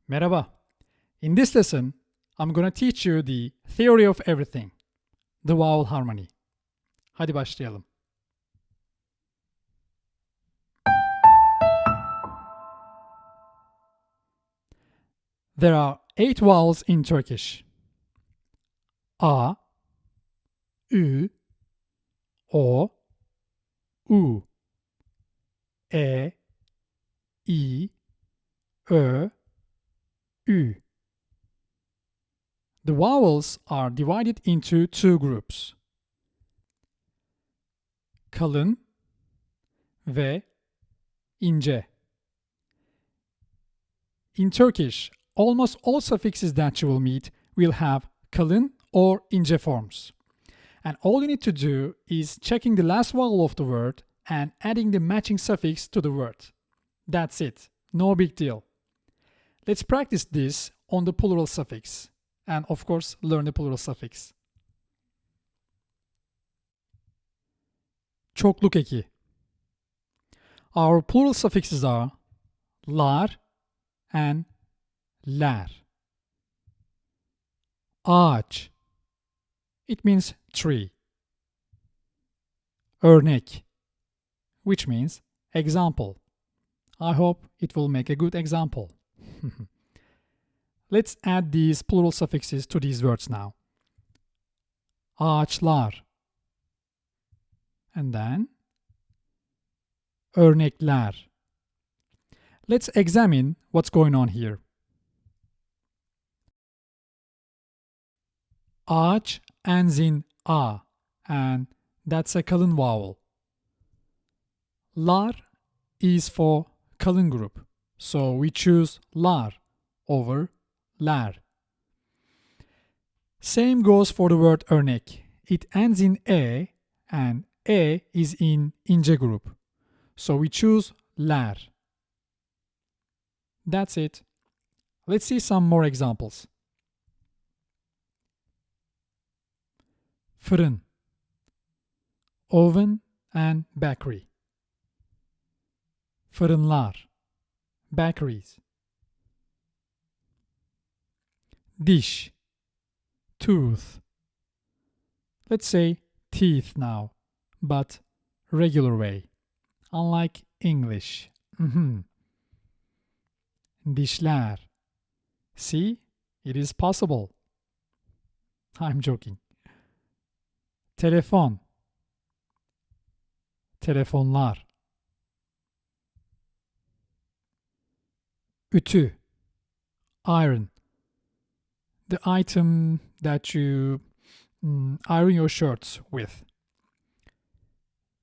Merhaba. In this lesson, I'm going to teach you the theory of everything, the vowel harmony. Hadi başlayalım. There are 8 vowels in Turkish. A, Ü, O, U, E, I, Ö, Ü. The vowels are divided into 2 groups. Kalın ve ince. In Turkish, almost all suffixes that you will meet will have kalın or ince forms. And all you need to do is checking the last vowel of the word and adding the matching suffix to the word. That's it. No big deal. Let's practice this on the plural suffix. And of course, learn the plural suffix. Çokluk eki. Our plural suffixes are lar and ler. Ağaç. It means tree. Örnek, which means example. I hope it will make a good example. Let's add these plural suffixes to these words now. Ağaçlar. And then örnekler. Let's examine what's going on here. Ağaç ends in A, and that's a kalın vowel. Lar is for kalın group, so we choose lar over ler. Same goes for the word örnek. It ends in E, and E is in ince group, so we choose ler. That's it. Let's see some more examples. Fırın, oven and bakery. Fırınlar, bakeries. Diş, tooth. Let's say teeth now, but regular way, unlike English. Dişler. See, it is possible. I'm joking. Telefon, telefonlar. Ütü, iron. The item that you iron your shirts with.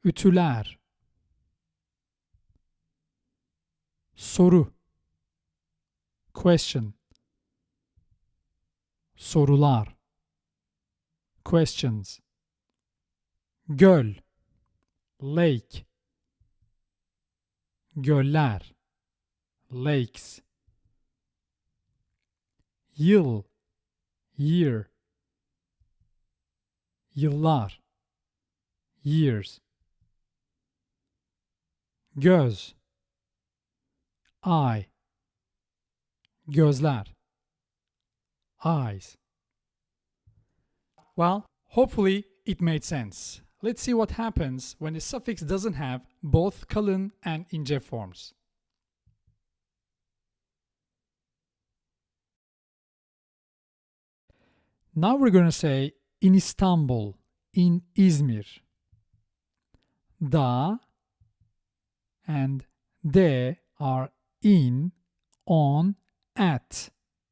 Ütüler. Soru, question. Sorular, questions. Göl, lake. Göller, lakes. Yıl, year. Yıllar, years. Göz, eye. Gözler, eyes. Well, hopefully it made sense. Let's see what happens when the suffix doesn't have both kalın and ince forms. Now we're going to say in Istanbul, in İzmir. Da and de are in, on, at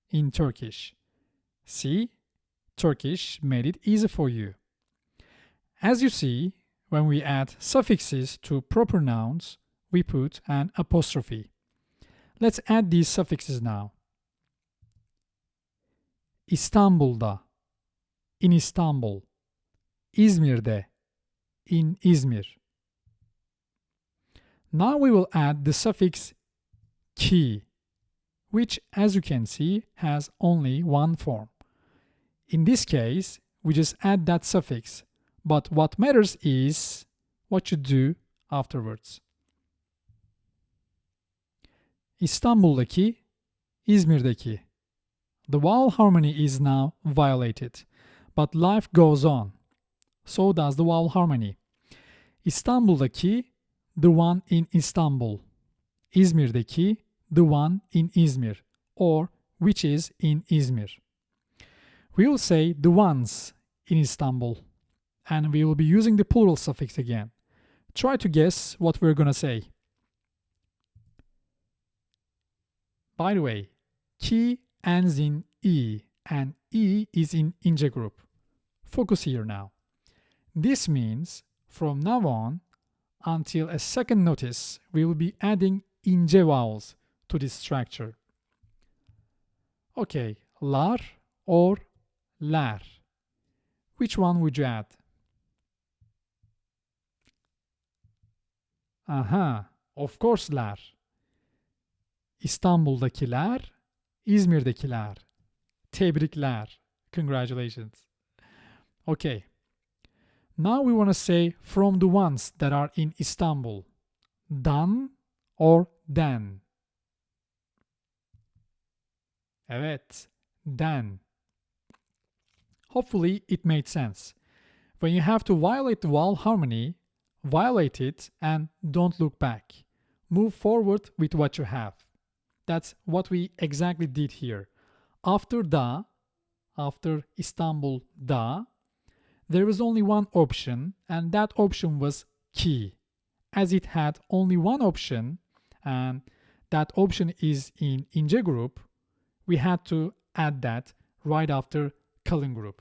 in Turkish. See, Turkish made it easy for you. As you see, when we add suffixes to proper nouns, we put an apostrophe. Let's add these suffixes now. İstanbul'da, in Istanbul. İzmir'de, in İzmir. Now we will add the suffix ki, which, as you can see, has only one form. In this case, we just add that suffix, but what matters is what you do afterwards. İstanbul'daki İzmir'deki. The vowel harmony is now violated, but life goes on. So does the vowel harmony. İstanbul'daki, the one in Istanbul. İzmir'deki, the one in İzmir, or which is in İzmir. We will say the ones in Istanbul, and we will be using the plural suffix again. Try to guess what we're gonna say. By the way, ki ends in e, and e is in ince group. Focus here now. This means from now on, until a second notice, we will be adding ince vowels to this structure. Okay, lar or lar. Which one would you add? Aha, of course lar. İstanbul'dakiler, İzmir'dekiler. Tebrikler. Congratulations. Okay. Now we want to say from the ones that are in Istanbul. Dan or den. Evet, den. Hopefully it made sense. When you have to violate the vowel harmony, violate it and don't look back. Move forward with what you have. That's what we exactly did here. After da, after Istanbul da, there was only one option, and that option was ki. As it had only one option, and that option is in ince group, we had to add that right after kalın group.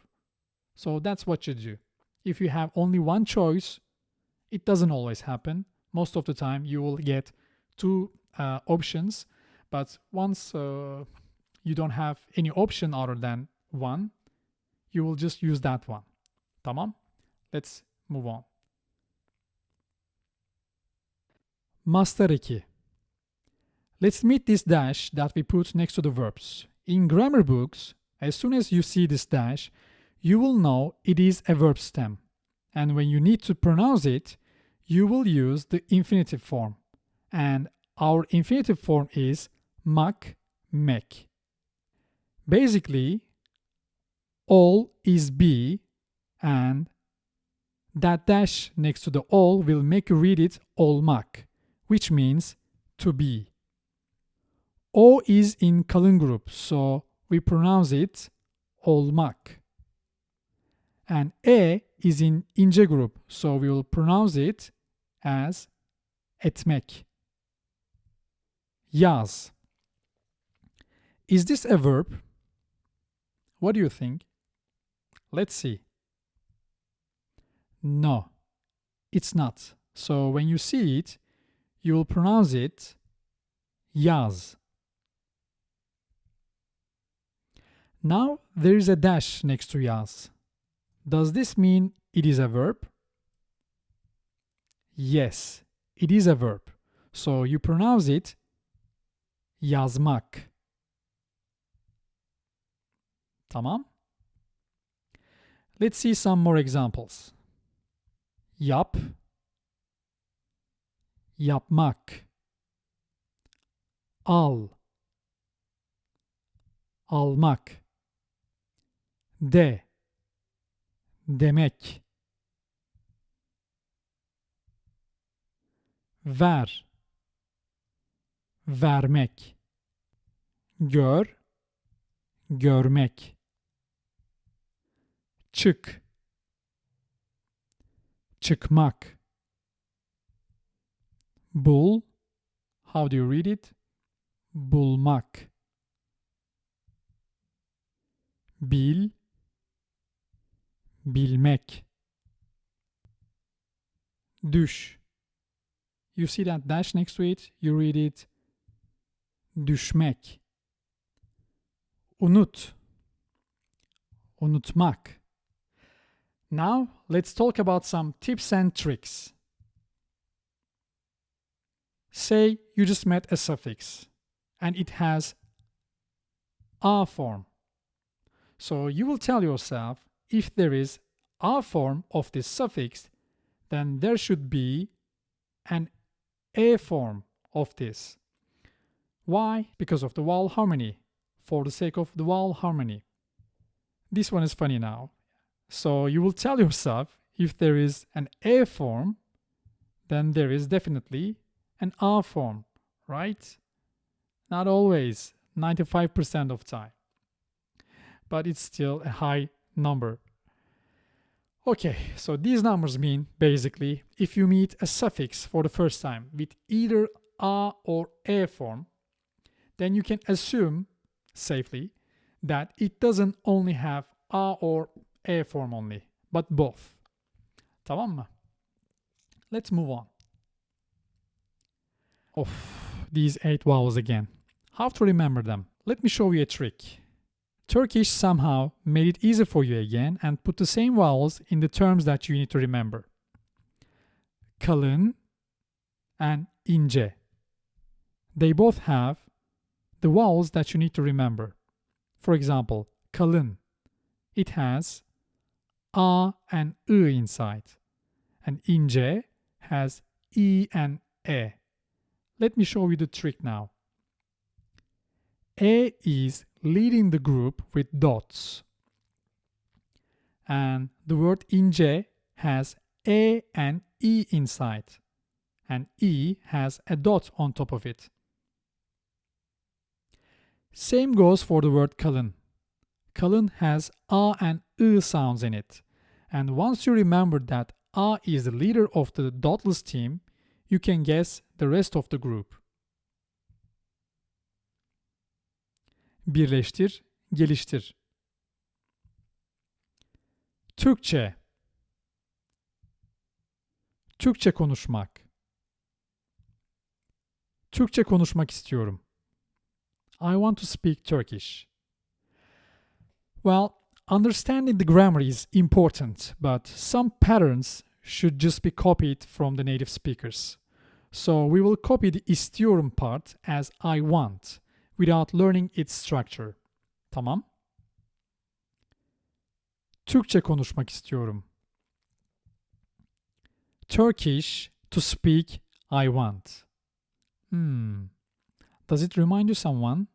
So that's what you do. If you have only one choice, it doesn't always happen. Most of the time you will get two options, but once you don't have any option other than one, you will just use that one. Tamam? Let's move on. Master 2. Let's meet this dash that we put next to the verbs. In grammar books, as soon as you see this dash, you will know it is a verb stem. And when you need to pronounce it, you will use the infinitive form. And our infinitive form is mak, mek. Basically, all is be, and that dash next to the all will make you read it olmak, which means to be. O is in kalın group, so we pronounce it olmak. And E is in ince group, so we will pronounce it as etmek. Yaz. Is this a verb? What do you think? Let's see. No, it's not. So when you see it, you will pronounce it yaz. Now there is a dash next to yaz. Does this mean it is a verb? Yes, it is a verb. So you pronounce it yazmak. Tamam? Let's see some more examples. Yap, yapmak. Al, almak. De, demek. Ver, vermek. Gör, görmek. Çık, çıkmak. Bul, how do you read it? Bulmak. Bil, bilmek. Düş. You see that dash next to it? You read it düşmek. Unut, unutmak. Now let's talk about some tips and tricks. Say you just met a suffix and it has a form. So you will tell yourself, if there is a form of this suffix, then there should be an a form of this. Why? Because of the vowel harmony. For the sake of the vowel harmony. This one is funny now. So you will tell yourself if there is an A form, then there is definitely an A form, right? Not always, 95% of time. But it's still a high number. Okay, so these numbers mean basically if you meet a suffix for the first time with either A or E form, then you can assume safely that it doesn't only have A or E form only, but both. Tamam mı? Let's move on. These 8 vowels again. How to remember them? Let me show you a trick. Turkish somehow made it easy for you again and put the same vowels in the terms that you need to remember. Kalın and ince. They both have the vowels that you need to remember. For example, kalın. It has A and I inside. And ince has I and E. Let me show you the trick now. E is leading the group with dots. And the word ince has E and I inside. And I has a dot on top of it. Same goes for the word kalın. Kalın has A and I sounds in it. And once you remember that A is the leader of the dotless team, you can guess the rest of the group. Birleştir, geliştir. Türkçe. Türkçe konuşmak. Türkçe konuşmak istiyorum. I want to speak Turkish. Well, understanding the grammar is important, but some patterns should just be copied from the native speakers. So we will copy the istiyorum part as I want, without learning its structure. Tamam? Türkçe konuşmak istiyorum. Turkish to speak I want. Does it remind you someone?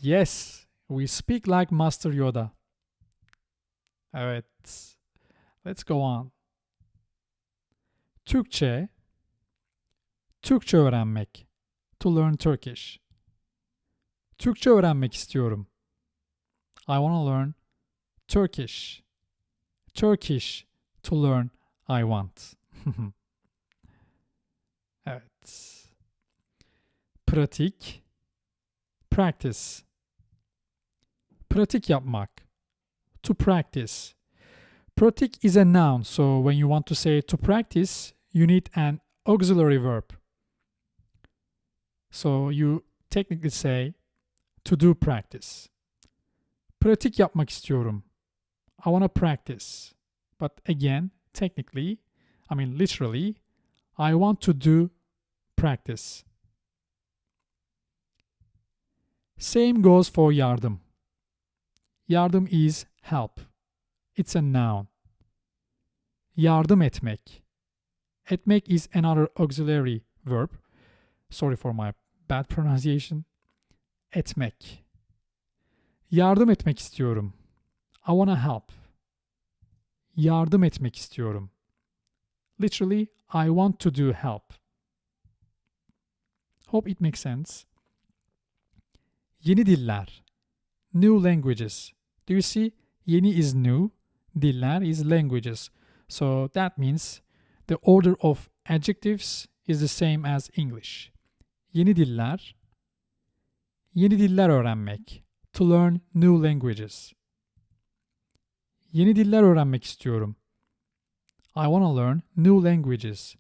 Yes, we speak like Master Yoda. Evet. Let's go on. Türkçe, Türkçe öğrenmek. To learn Turkish. Türkçe öğrenmek istiyorum. I want to learn Turkish. Turkish to learn I want. Evet. Pratik, practice. Pratik yapmak. To practice. Pratik is a noun, so when you want to say to practice, you need an auxiliary verb. So you technically say to do practice. Pratik yapmak istiyorum. I want to practice. But again, technically, literally, I want to do practice. Same goes for yardım. Yardım is help. It's a noun. Yardım etmek. Etmek is another auxiliary verb. Sorry for my bad pronunciation. Etmek. Yardım etmek istiyorum. I want to help. Yardım etmek istiyorum. Literally, I want to do help. Hope it makes sense. Yeni diller. New languages. Do you see? Yeni is new. Diller is languages. So that means the order of adjectives is the same as English. Yeni diller. Yeni diller öğrenmek. To learn new languages. Yeni diller öğrenmek istiyorum. I want to learn new languages.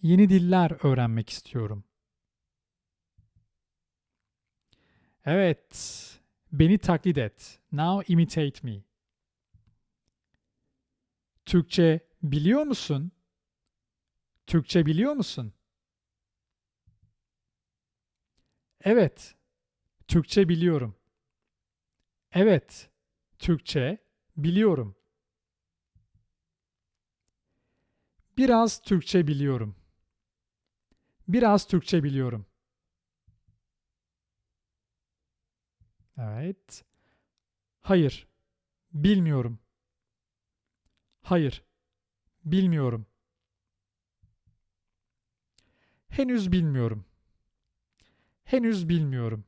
Yeni diller öğrenmek istiyorum. Evet. Beni taklit et. Now imitate me. Türkçe biliyor musun? Türkçe biliyor musun? Evet. Türkçe biliyorum. Evet. Türkçe biliyorum. Biraz Türkçe biliyorum. Biraz Türkçe biliyorum. Evet. Hayır, bilmiyorum. Hayır, bilmiyorum. Henüz bilmiyorum. Henüz bilmiyorum.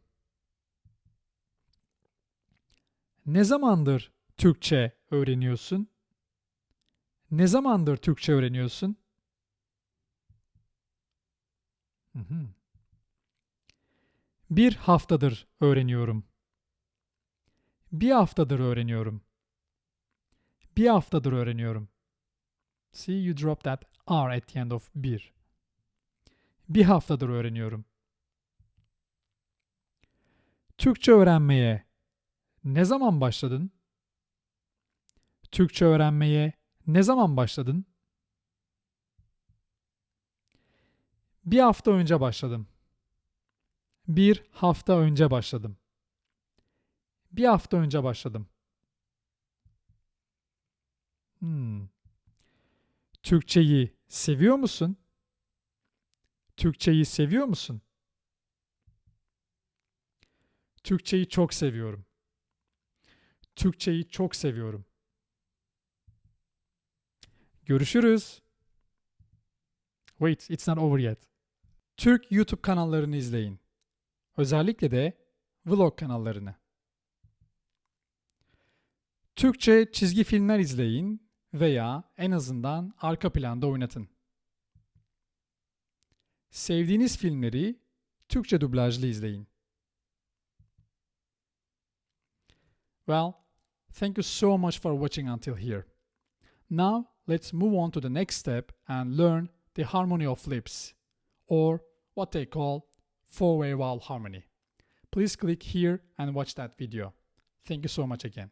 Ne zamandır Türkçe öğreniyorsun? Ne zamandır Türkçe öğreniyorsun? Hı hı. Bir haftadır öğreniyorum. Bir haftadır öğreniyorum. Bir haftadır öğreniyorum. See, you drop that R at the end of bir. Bir haftadır öğreniyorum. Türkçe öğrenmeye ne zaman başladın? Türkçe öğrenmeye ne zaman başladın? Bir hafta önce başladım. Bir hafta önce başladım. Bir hafta önce başladım. Hmm. Türkçeyi seviyor musun? Türkçeyi seviyor musun? Türkçeyi çok seviyorum. Türkçeyi çok seviyorum. Görüşürüz. Wait, it's not over yet. Türk YouTube kanallarını izleyin. Özellikle de vlog kanallarını. Türkçe çizgi filmler izleyin veya en azından arka planda oynatın. Sevdiğiniz filmleri Türkçe dublajlı izleyin. Well, thank you so much for watching until here. Now, let's move on to the next step and learn the harmony of lips, or what they call four-way vowel harmony. Please click here and watch that video. Thank you so much again.